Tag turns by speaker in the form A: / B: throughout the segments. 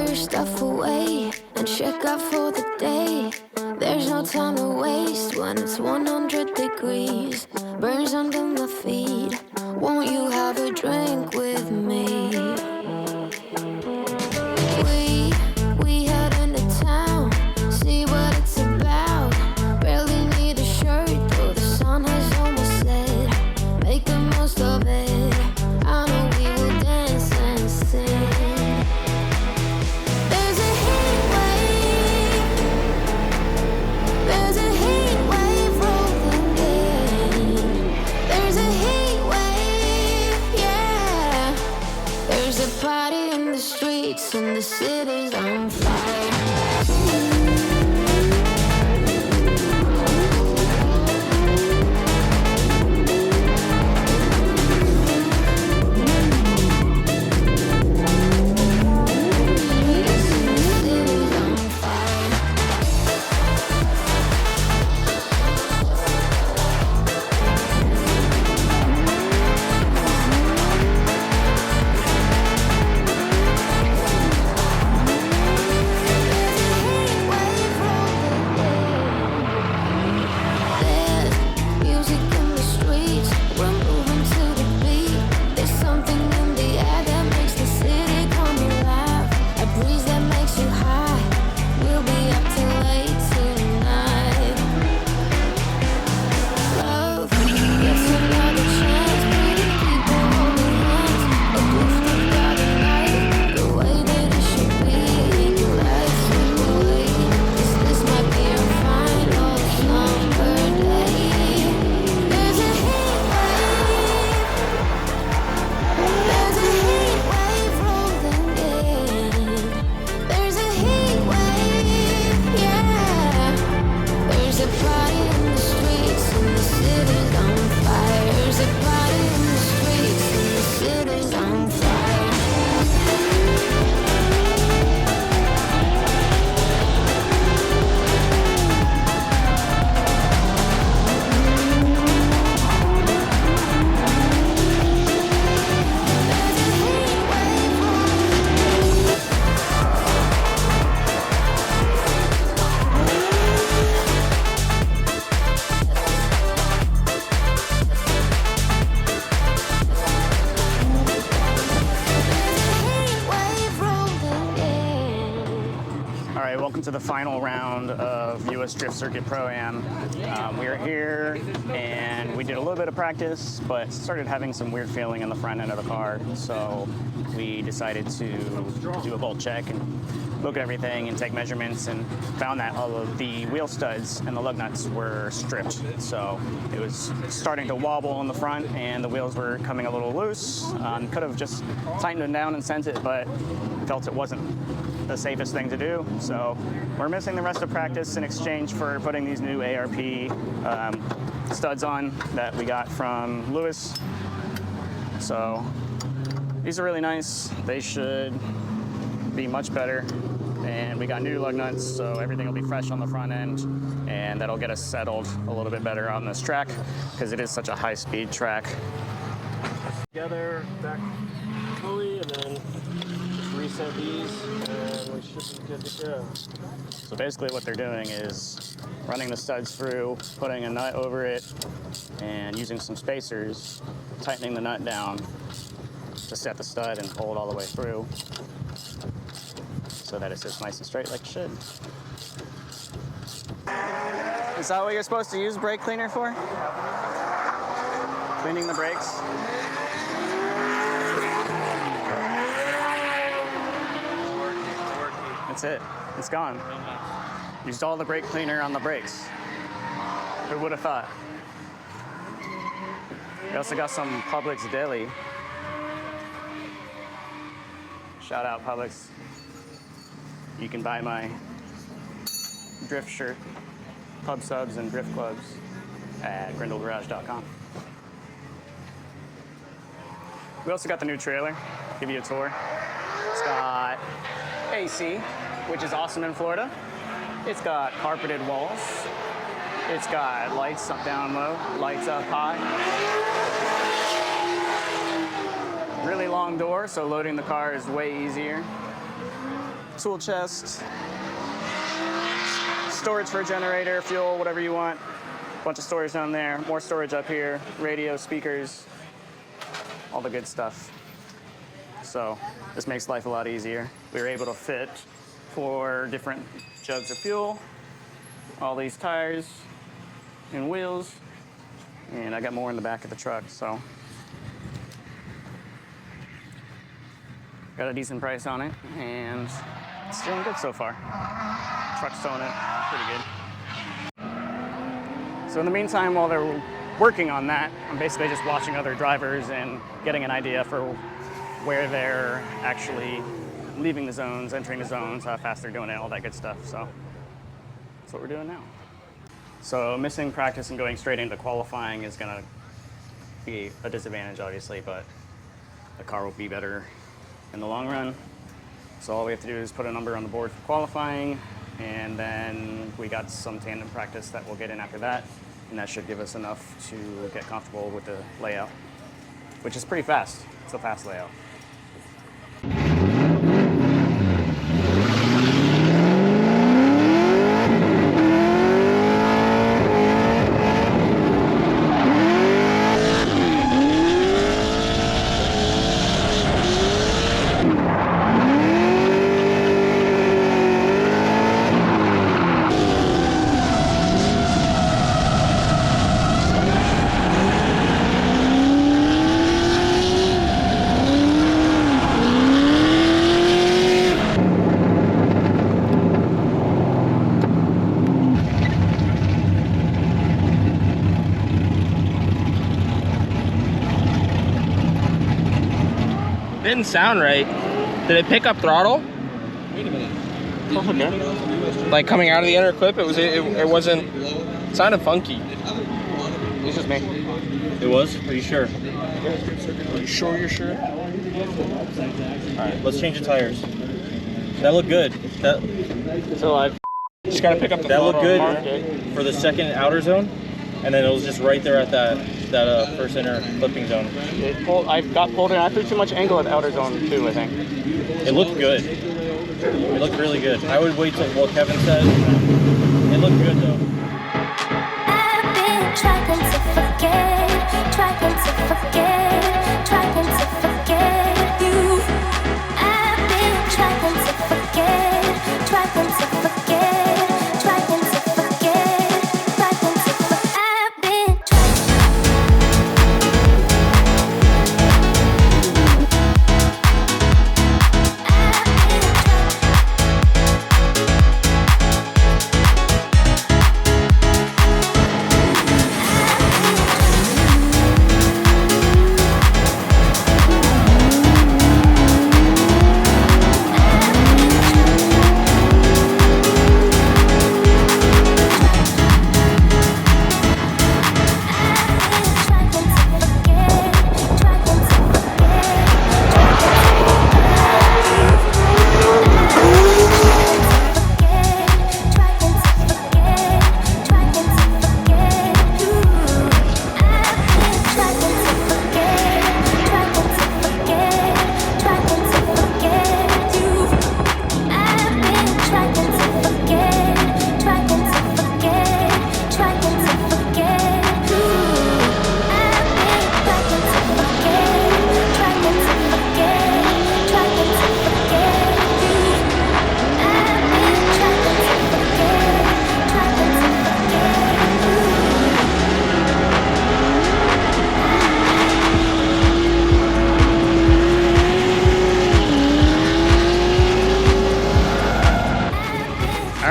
A: your stuff away and check out for the day. There's no time to waste when it's 100 degrees. Burns under my feet. Won't you have a drink with me? We head into town, see what it's about. Barely need a shirt, though the sun has almost set. Make the most of it. I know we will dance and sing. There's a heat wave. There's a heat wave rolling in. There's a heat wave, yeah. There's a party in the streets and the city's on fire.
B: Welcome to the final round of US Drift Circuit Pro-Am. We are here and we did a little bit of practice, but started having some weird feeling in the front end of the car. So we decided to do a bolt check and look at everything and take measurements, and found that all of the wheel studs and the lug nuts were stripped. So it was starting to wobble in the front and the wheels were coming a little loose. Could have just tightened them down and sent it, but felt it wasn't the safest thing to do. So we're missing the rest of practice in exchange for putting these new ARP studs on that we got from Lewis. So these are really nice. They should be much better. And we got new lug nuts, so everything will be fresh on the front end, and that'll get us settled a little bit better on this track because it is such a high-speed track.
C: Together, back fully, and then just reset these, and we should be good to go.
B: So basically what they're doing is running the studs through, putting a nut over it, and using some spacers, tightening the nut down to set the stud and pull it all the way through so that it sits nice and straight like it should. Is that what you're supposed to use brake cleaner for? Cleaning the brakes? That's it. It's gone. Used all the brake cleaner on the brakes. Who would have thought? We also got some Publix deli. Shout out Publix. You can buy my drift shirt, pub subs, and drift clubs at grindelgarage.com. We also got the new trailer. Give you a tour. It's got AC, which is awesome in Florida. It's got carpeted walls. It's got lights up down low, lights up high. Really long door, so loading the car is way easier. tool chest, storage for a generator, fuel, whatever you want. Bunch of storage down there, more storage up here, radio, speakers, all the good stuff. So this makes life a lot easier. We were able to fit 4 different jugs of fuel, all these tires and wheels, and I got more in the back of the truck, so got a decent price on it, and it's doing good so far. Truck's towing it pretty good. So in the meantime, while they're working on that, I'm basically just watching other drivers and getting an idea for where they're actually leaving the zones, entering the zones, how fast they're doing it, all that good stuff. So that's what we're doing now. So missing practice and going straight into qualifying is gonna be a disadvantage, obviously, but the car will be better in the long run. So all we have to do is put a number on the board for qualifying, and then we got some tandem practice that we'll get in after that, and that should give us enough to get comfortable with the layout, which is pretty fast. It's a fast layout.
D: Didn't sound right. Did it pick up throttle?
C: Wait a minute.
D: Like coming out of the inner clip, it wasn't. It sounded funky.
B: It's just me.
D: It was? Are you sure? Are you sure you're sure? Alright, let's change the tires. That looked good.
B: So I've
D: Just gotta pick up the throttle. That looked good for the second outer zone, and then it was just right there at that first inner clipping zone.
B: I got pulled in. I threw too much angle at the outer zone too, I think.
D: It looked good. It looked really good. I would wait till what Kevin said. It looked good though.
A: I've been trying to forget you. I've been trying to forget you. I've been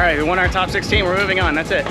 B: right, we won our top 16. We're moving on. That's it.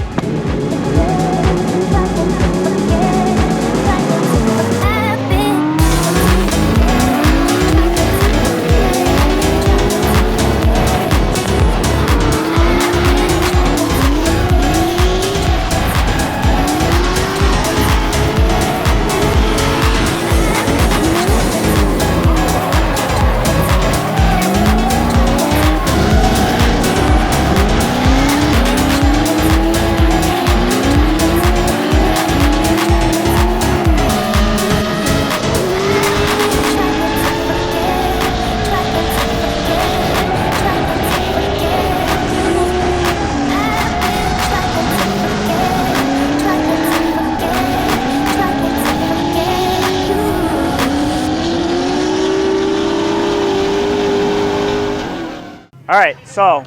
B: All right, so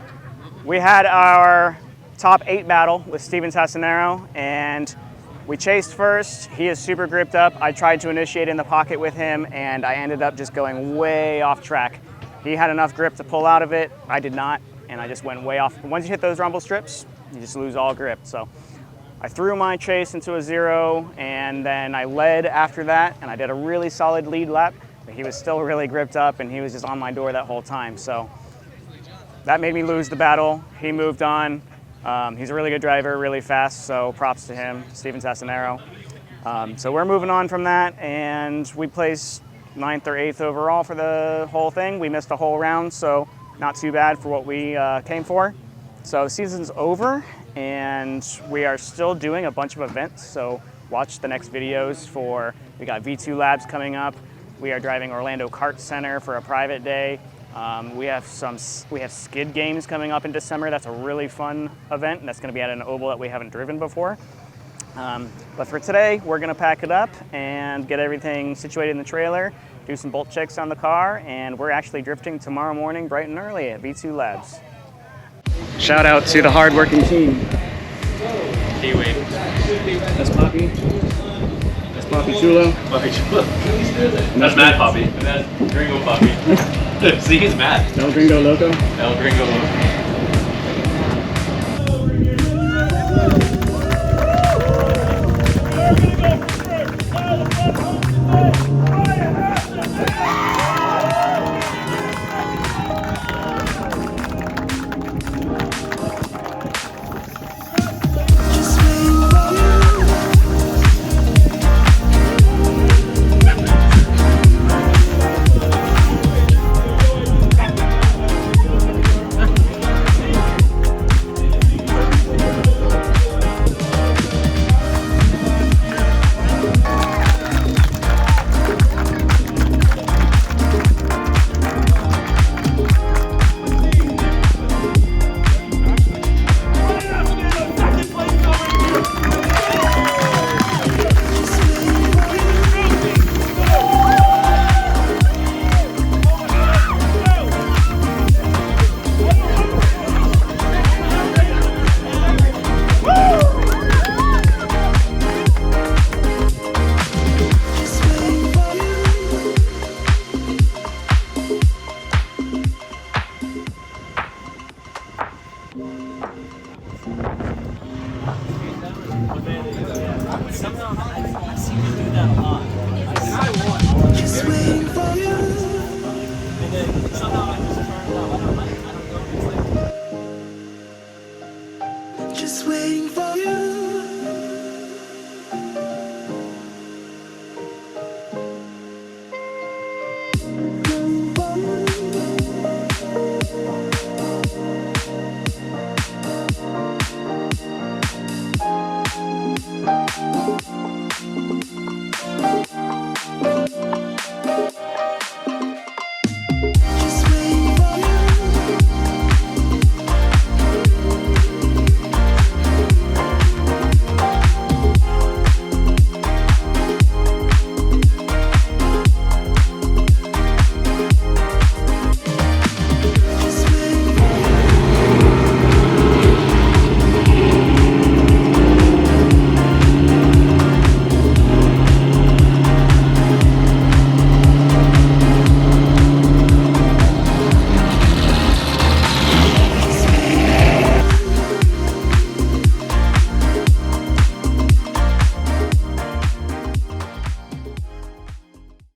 B: we had our top 8 battle with Steven Tassinero, and we chased first. He is super gripped up. I tried to initiate in the pocket with him, and I ended up just going way off track. He had enough grip to pull out of it. I did not, and I just went way off. Once you hit those rumble strips, you just lose all grip. So I threw my chase into a 0, and then I led after that, and I did a really solid lead lap, but he was still really gripped up, and he was just on my door that whole time. So that made me lose the battle. He moved on. He's a really good driver, really fast, so props to him, Steven Tassinero. So we're moving on from that, and we placed 9th or 8th overall for the whole thing. We missed a whole round, so not too bad for what we came for. So the season's over, and we are still doing a bunch of events, so watch the next videos for, we got V2 Labs coming up. We are driving Orlando Kart Center for a private day. We have skid games coming up in December. That's a really fun event. That's going to be at an oval that we haven't driven before. But for today, we're going to pack it up and get everything situated in the trailer, do some bolt checks on the car, and we're actually drifting tomorrow morning bright and early at V2 Labs. Shout out to the hardworking team.
D: Kiwi.
B: That's Poppy. That's Poppy Chulo.
D: Poppy Chulo. That's Mad Poppy. And that's Gringo Poppy. See, he's mad.
B: El Gringo Loco.
D: El Gringo Loco.